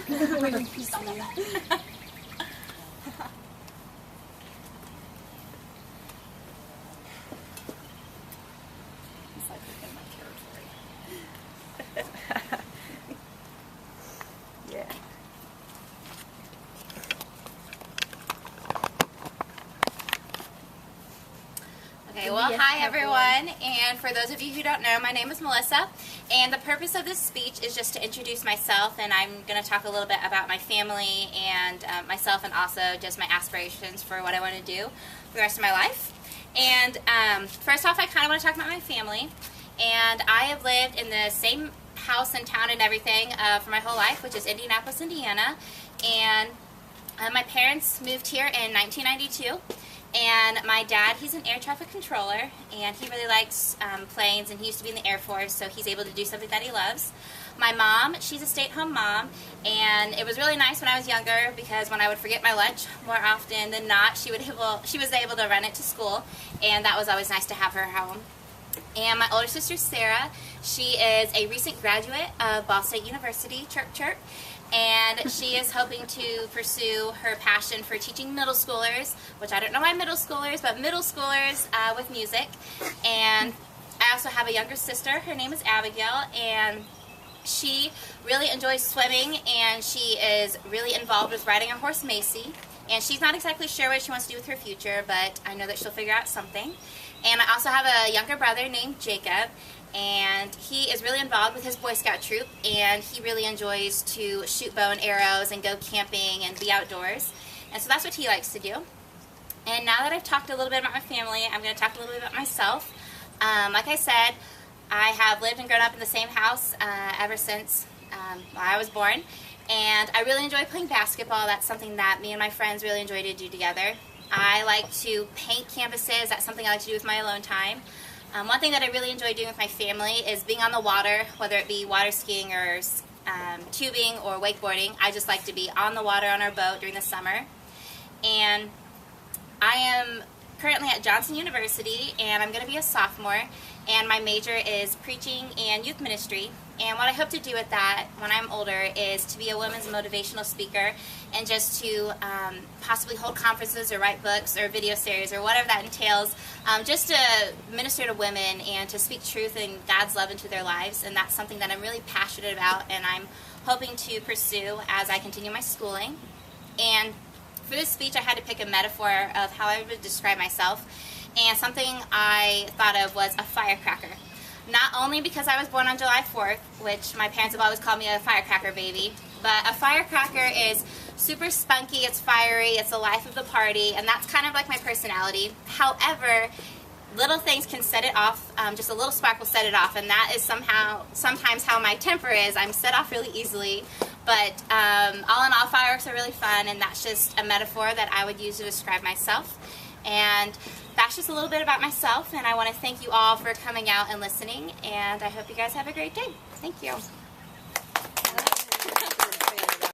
Yeah. Okay, well, hi everyone, and for those of you who don't know, my name is Melissa, and the purpose of this speech is just to introduce myself, and I'm going to talk a little bit about my family and myself, and also just my aspirations for what I want to do for the rest of my life. And first off, I kind of want to talk about my family, and I have lived in the same house and town and everything for my whole life, which is Indianapolis, Indiana, and my parents moved here in 1992. And my dad, he's an air traffic controller, and he really likes planes, and he used to be in the Air Force, so he's able to do something that he loves. My mom, she's a stay-at-home mom, and it was really nice when I was younger because when I would forget my lunch, more often than not, she was able to run it to school, and that was always nice to have her home. And my older sister, Sarah, she is a recent graduate of Ball State University, chirp chirp, and she is hoping to pursue her passion for teaching middle schoolers, which I don't know why middle schoolers, but middle schoolers with music. And I also have a younger sister. Her name is Abigail, and she really enjoys swimming, and she is really involved with riding a horse, Macy. And she's not exactly sure what she wants to do with her future, but I know that she'll figure out something. And I also have a younger brother named Jacob, and he is really involved with his Boy Scout troop, and he really enjoys to shoot bow and arrows and go camping and be outdoors. And so that's what he likes to do. And now that I've talked a little bit about my family, I'm going to talk a little bit about myself. Like I said, I have lived and grown up in the same house ever since I was born. And I really enjoy playing basketball. That's something that me and my friends really enjoy to do together. I like to paint canvases. That's something I like to do with my alone time. One thing that I really enjoy doing with my family is being on the water, whether it be water skiing or tubing or wakeboarding. I just like to be on the water on our boat during the summer. And I am currently at Johnson University, and I'm going to be a sophomore, and my major is preaching and youth ministry. And what I hope to do with that when I'm older is to be a women's motivational speaker and just to possibly hold conferences or write books or video series or whatever that entails, just to minister to women and to speak truth and God's love into their lives. And that's something that I'm really passionate about, and I'm hoping to pursue as I continue my schooling. And for this speech, I had to pick a metaphor of how I would describe myself, and something I thought of was a firecracker. Not only because I was born on July 4th, which my parents have always called me a firecracker baby, but a firecracker is super spunky, it's fiery, it's the life of the party, and that's kind of like my personality. However, little things can set it off, just a little spark will set it off, and that is sometimes how my temper is. I'm set off really easily, but all in all, fireworks are really fun, and that's just a metaphor that I would use to describe myself. And that's just a little bit about myself, and I want to thank you all for coming out and listening, and I hope you guys have a great day. Thank you.